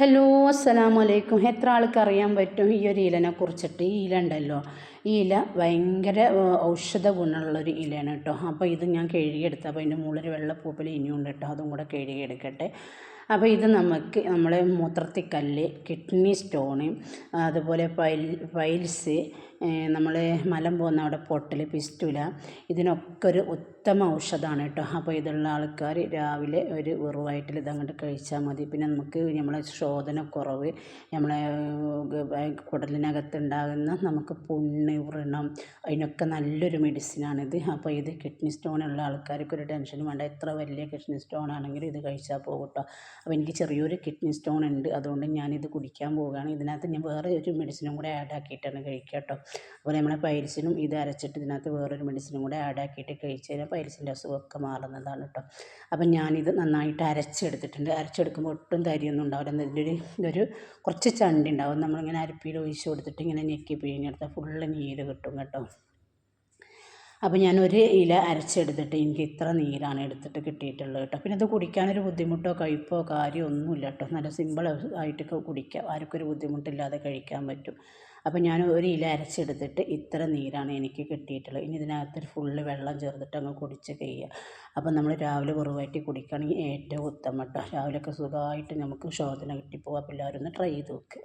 Hello, അസ്സലാമു അലൈക്കും. എത്ര ആൾക്ക് അറിയാൻ പറ്റും ഈ ഒരു ഇലനെ കുറിച്ചിട്ട്? ഈ ഇല ഉണ്ടല്ലോ, ഈ ഇല ഭയങ്കര ഔഷധ ഗുണമുള്ളൊരു ഇലയാണ് കേട്ടോ. അപ്പോൾ ഇത് ഞാൻ കഴുകിയെടുത്തത്. അപ്പോൾ അതിൻ്റെ മുകളിൽ വെള്ളപ്പൂപ്പൽ ഇനിയുണ്ട് കേട്ടോ, അതും കൂടെ കഴുകിയെടുക്കട്ടെ. അപ്പോൾ ഇത് നമുക്ക് നമ്മളെ മൂത്രത്തിക്കല്ല്, കിഡ്നി സ്റ്റോണ്, അതുപോലെ പൈൽസ്, നമ്മൾ മലം പോകുന്ന അവിടെ പൊട്ടൽ, പിസ്റ്റുല, ഇതിനൊക്കെ ഒരു ഉത്തമ ഔഷധമാണ് കേട്ടോ. അപ്പോൾ ഇതുള്ള ആൾക്കാർ രാവിലെ ഒരു വെറും വയറ്റിൽ ഇതങ്ങോട്ട് കഴിച്ചാൽ മതി. പിന്നെ നമുക്ക് നമ്മളെ ശോധനക്കുറവ്, നമ്മളെ കുടലിനകത്തുണ്ടാകുന്ന നമുക്ക് പുണ്ണ്, വ്രണം, അതിനൊക്കെ നല്ലൊരു മെഡിസിനാണിത്. അപ്പോൾ ഇത് കിഡ്നി സ്റ്റോണുള്ള ആൾക്കാർക്ക് ഒരു ടെൻഷനും വേണ്ട. എത്ര വലിയ കിഡ്നി സ്റ്റോൺ ആണെങ്കിലും ഇത് കഴിച്ചാൽ പോകും കേട്ടോ. അപ്പോൾ എനിക്ക് ചെറിയൊരു കിഡ്നി സ്റ്റോൺ ഉണ്ട്, അതുകൊണ്ട് ഞാനിത് കുടിക്കാൻ പോവുകയാണ്. ഇതിനകത്ത് ഞാൻ വേറെ ഒരു മെഡിസിനും കൂടെ ആഡ് ആക്കിയിട്ടാണ് കഴിക്കുക കേട്ടോ. അപ്പോൾ നമ്മളെ പൈൽസിനും ഇത് അരച്ചിട്ട് ഇതിനകത്ത് വേറൊരു മെഡിസിനും കൂടെ ആഡ് ആക്കിയിട്ട് കഴിച്ച് കഴിഞ്ഞാൽ പൈൽസിൻ്റെ അസുഖമൊക്കെ മാറുന്നതാണ് കേട്ടോ. അപ്പം ഞാനിത് നന്നായിട്ട് അരച്ചെടുത്തിട്ടുണ്ട്. അരച്ചെടുക്കുമ്പോൾ ഒട്ടും തരിയൊന്നും ഉണ്ടാവില്ല. ഇതൊരു കുറച്ച് ചണ്ടി ഉണ്ടാവും. നമ്മളിങ്ങനെ അരപ്പിയിൽ ഒഴിച്ച് കൊടുത്തിട്ട് ഇങ്ങനെ ഞെക്കി പിഴിഞ്ഞെടുത്താൽ ഫുള്ള് നീര് കിട്ടും കേട്ടോ. അപ്പോൾ ഞാനൊരു ഇല അരച്ചെടുത്തിട്ട് എനിക്ക് ഇത്ര നീരാണ് എടുത്തിട്ട് കിട്ടിയിട്ടുള്ളത് കേട്ടോ. പിന്നെ ഇത് കുടിക്കാനൊരു ബുദ്ധിമുട്ടോ കയ്പോ കാര്യമോ ഒന്നുമില്ല കേട്ടോ. നല്ല സിമ്പിൾ ആയിട്ടൊക്കെ കുടിക്കാം, ആർക്കൊരു ബുദ്ധിമുട്ടില്ലാതെ കഴിക്കാൻ പറ്റും. അപ്പോൾ ഞാൻ ഒരു ഇല അരച്ചെടുത്തിട്ട് ഇത്ര നീരാണ് എനിക്ക് കിട്ടിയിട്ടുള്ളത്. ഇനി ഇതിനകത്തൊരു ഫുള്ള് വെള്ളം ചേർത്തിട്ട് അങ്ങ് കുടിച്ച് കഴിയുക. അപ്പോൾ നമ്മൾ രാവിലെ വെറുവായിട്ട് കുടിക്കുകയാണെങ്കിൽ ഏറ്റവും ഉത്തമം കേട്ടോ. രാവിലെയൊക്കെ സുഖമായിട്ട് നമുക്ക് ശോധന കിട്ടിപ്പോകും. അപ്പോൾ എല്ലാവരും ഒന്ന് ട്രൈ ചെയ്ത് നോക്ക്.